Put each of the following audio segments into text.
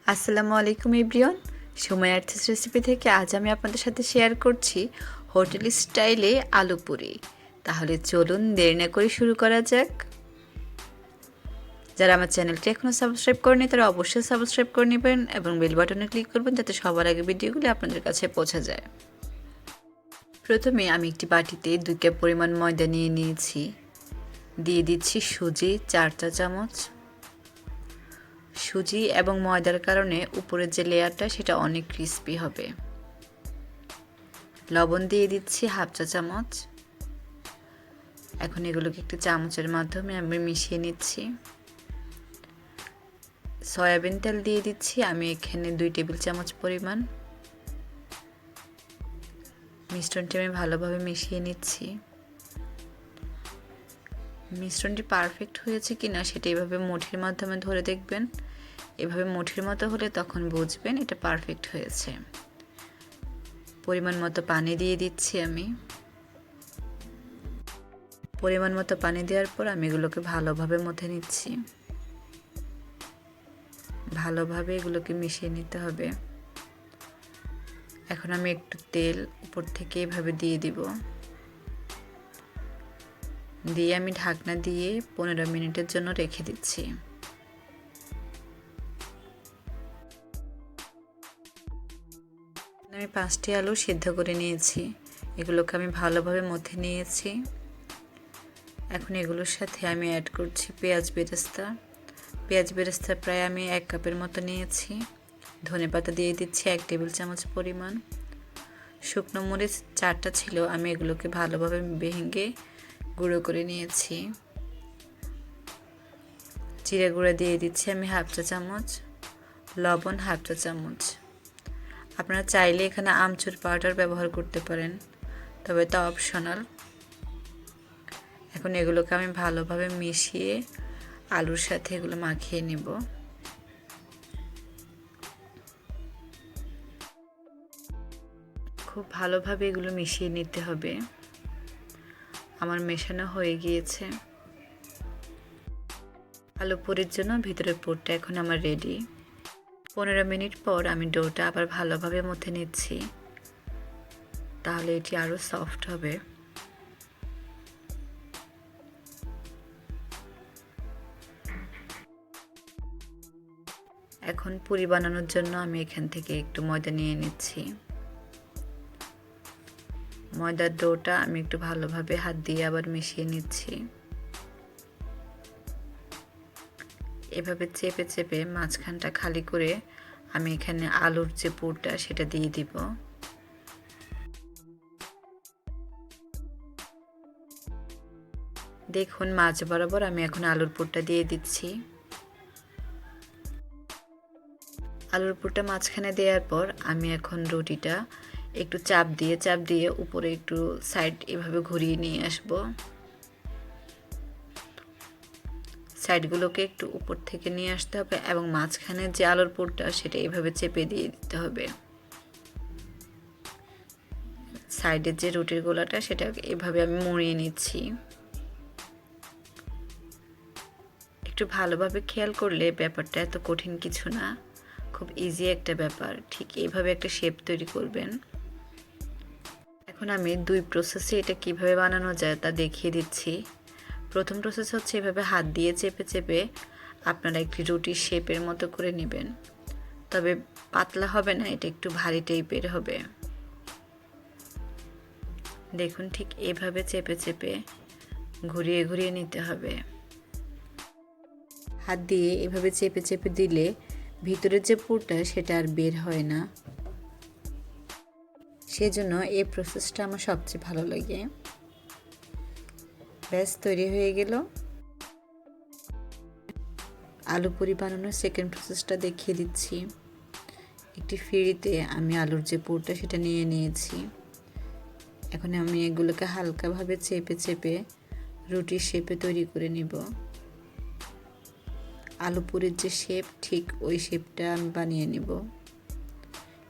আসসালামু আলাইকুম everyone. Sumaiya আর্থি'স recipe থেকে আজ আমি আপনাদের সাথে শেয়ার করছি হোটেল স্টাইলে আলু পুরি। তাহলে চলুন দেরি না করে শুরু করা যাক। যারা আমার চ্যানেলটি এখনও সাবস্ক্রাইব করেনি তারা অবশ্যই সাবস্ক্রাইব করে নেবেন এবং বেল বাটনে ক্লিক করবেন যাতে সবার আগে ভিডিওগুলি আপনাদের কাছে পৌঁছে যায়। প্রথমে আমি একটি বাটিতে 2 কাপ পরিমাণ ময়দা নিয়ে নিয়েছি। দিয়ে দিচ্ছি সুজি 4 চা চামচ। সুজি এবং ময়দার কারণে উপরের যে লেয়ারটা সেটা অনেক ক্রিস্পি হবে। লবণ দিয়ে দিচ্ছি হাফ চা চামচ। এখন এগুলোকে একটি চামচের মাধ্যমে আমি মিশিয়ে নিচ্ছি। সয়াবিন তেল দিয়ে দিচ্ছি আমি এখানে 2 টেবিল চামচ পরিমাণ। মিশ্রণটি আমি ভালোভাবে মিশিয়ে নিচ্ছি। মিশ্রণটি পারফেক্ট হয়েছে কিনা সেটা এইভাবে মুঠির মাধ্যমে ধরে দেখবেন। এভাবে মুঠির মতো হলে তখন বুঝবেন এটা পারফেক্ট হয়েছে। পরিমাণ মতো পানি দিয়ে দিচ্ছি আমি। পরিমাণ মতো পানি দেওয়ার পর আমি এগুলোকে ভালোভাবে মথে নিচ্ছি। ভালোভাবে এগুলোকে মিশিয়ে নিতে হবে। এখন আমি একটু তেল উপর থেকে এভাবে দিয়ে দিব। দিয়ে আমি ঢাকনা দিয়ে 15 মিনিটের জন্য রেখে দিচ্ছি। আমি 5টি আলু সিদ্ধ করে নিয়েছি। এগুলোকে আমি ভালোভাবে মথে নিয়েছি। এখন এগুলোর সাথে আমি অ্যাড করছি পেঁয়াজ বেরেস্তা। পেঁয়াজ বেরেস্তা প্রায় আমি 1 কাপের মতো নিয়েছি। ধনেপাতা দিয়ে দিচ্ছি 1 টেবিল চামচ পরিমাণ। শুকনো মরিচ 4টা ছিল, আমি এগুলোকে ভালোভাবে ভেঙে গুঁড়ো করে নিয়েছি। জিরা গুঁড়া দিয়ে দিচ্ছি আমি হাফ চা চামচ। লবণ হাফ চা চামচ। আপনারা চাইলে এখানে আমচুর পাউডার ব্যবহার করতে পারেন, তবে তা অপশনাল। এখন এগুলোকে আমি ভালোভাবে মিশিয়ে আলুর সাথে এগুলো মাখিয়ে নিব। খুব ভালোভাবে এগুলো মিশিয়ে নিতে হবে। আমার মেশানো হয়ে গিয়েছে। আলু পুরির জন্য ভিতরের পুরটা এখন আমার রেডি। 15 মিনিট পর আমি ডোটা আবার ভালোভাবে মথে নিচ্ছি, তাহলে এটি আরও সফট হবে। এখন পুরি বানানোর জন্য আমি এখান থেকে একটু ময়দা নিয়ে নিচ্ছি। ময়দার ডোটা আমি একটু ভালোভাবে হাত দিয়ে আবার মিশিয়ে নিচ্ছি। এভাবে চেপে চেপে মাঝখানটা খালি করে আমি এখানে আলুর যে পুরটা সেটা দিয়ে দিব। দেখুন মাঝ বরাবর আমি এখন আলুর পুরটা দিয়ে দিচ্ছি। আলুর পুরটা মাঝখানে দেওয়ার পর আমি এখন রুটিটা একটু চাপ দিয়ে উপরে একটু সাইড এভাবে ঘুরিয়ে নিয়ে আসব। সাইডগুলোকে একটু উপর থেকে নিয়ে আসতে হবে এবং মাঝখানে যে আলুর পুরটা সেটা এভাবে চেপে দিয়ে দিতে হবে। সাইডের যে রুটির গোলাটা সেটা এভাবে আমি মুড়িয়ে নিচ্ছি। একটু ভালোভাবে খেয়াল করলে ব্যাপারটা এত কঠিন কিছু না, খুব ইজি একটা ব্যাপার। ঠিক এইভাবে একটা শেপ তৈরি করবেন। এখন আমি 2 প্রসেসে এটা কিভাবে বানানো যায় তা দেখিয়ে দিচ্ছি। প্রথম প্রসেস হচ্ছে এভাবে হাত দিয়ে চেপে চেপে আপনারা একটি রুটির শেপের মতো করে নেবেন, তবে পাতলা হবে না, এটা একটু ভারী টাইপের হবে। দেখুন ঠিক এভাবে চেপে চেপে ঘুরিয়ে ঘুরিয়ে নিতে হবে। হাত দিয়ে এভাবে চেপে চেপে দিলে ভিতরের যে পুরটা সেটা আর বের হয় না, সেজন্য এই প্রসেসটা আমার সবচেয়ে ভালো লাগে। ব্যাস তৈরি হয়ে গেল। আলু পুরি বানানোর সেকেন্ড প্রসেসটা দেখিয়ে দিচ্ছি। একটি ফিরিতে আমি আলুর যে পুরটা সেটা নিয়ে নিয়েছি। এখন আমি এগুলোকে হালকাভাবে চেপে চেপে রুটির শেপে তৈরি করে নিব। আলু পুরির যে শেপ ঠিক ওই শেপটা আমি বানিয়ে নিব।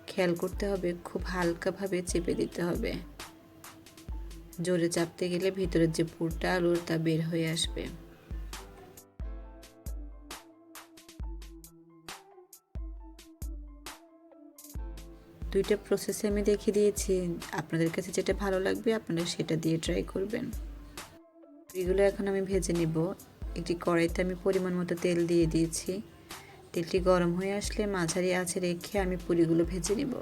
খেয়াল করতে হবে খুব হালকাভাবে চেপে দিতে হবে। জোরে চাপতে গেলে ভিতরের যে পুরটা আলুর তা বের হয়ে আসবে। দুইটা প্রসেসে আমি দেখিয়ে দিয়েছি, আপনাদের কাছে যেটা ভালো লাগবে আপনারা সেটা দিয়ে ট্রাই করবেন। পুরিগুলো এখন আমি ভেজে নিব। একটি কড়াইতে আমি পরিমাণ মতো তেল দিয়ে দিয়েছি। তেলটি গরম হয়ে আসলে মাঝারি আঁচে রেখে আমি পুরিগুলো ভেজে নিব।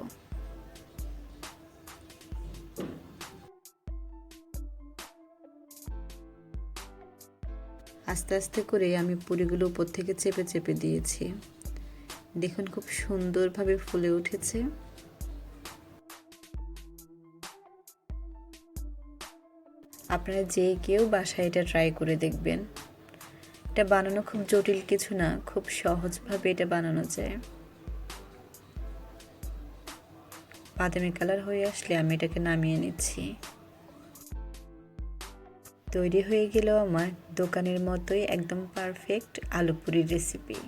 আস্তে আস্তে করে আমি পুরিগুলো উপর থেকে চেপে চেপে দিয়েছি। দেখুন খুব সুন্দরভাবে ফুলে উঠেছে। আপনারা যে কেউ বাসায় এটা ট্রাই করে দেখবেন। এটা বানানো খুব জটিল কিছু না, খুব সহজভাবে এটা বানানো যায়। বাদামি কালার হয়ে আসলে আমি এটাকে নামিয়ে নিচ্ছি। তৈরি হয়ে গেল আমার দোকানের মতোই একদম পারফেক্ট আলু পুরির রেসিপি।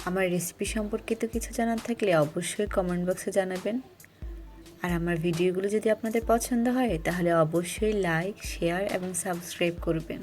আমার রেসিপি সম্পর্কিত কিছু জানার থাকলে অবশ্যই কমেন্ট বক্সে জানাবেন। আর আমার ভিডিওগুলো যদি আপনাদের পছন্দ হয় তাহলে অবশ্যই লাইক, শেয়ার এবং সাবস্ক্রাইব করবেন।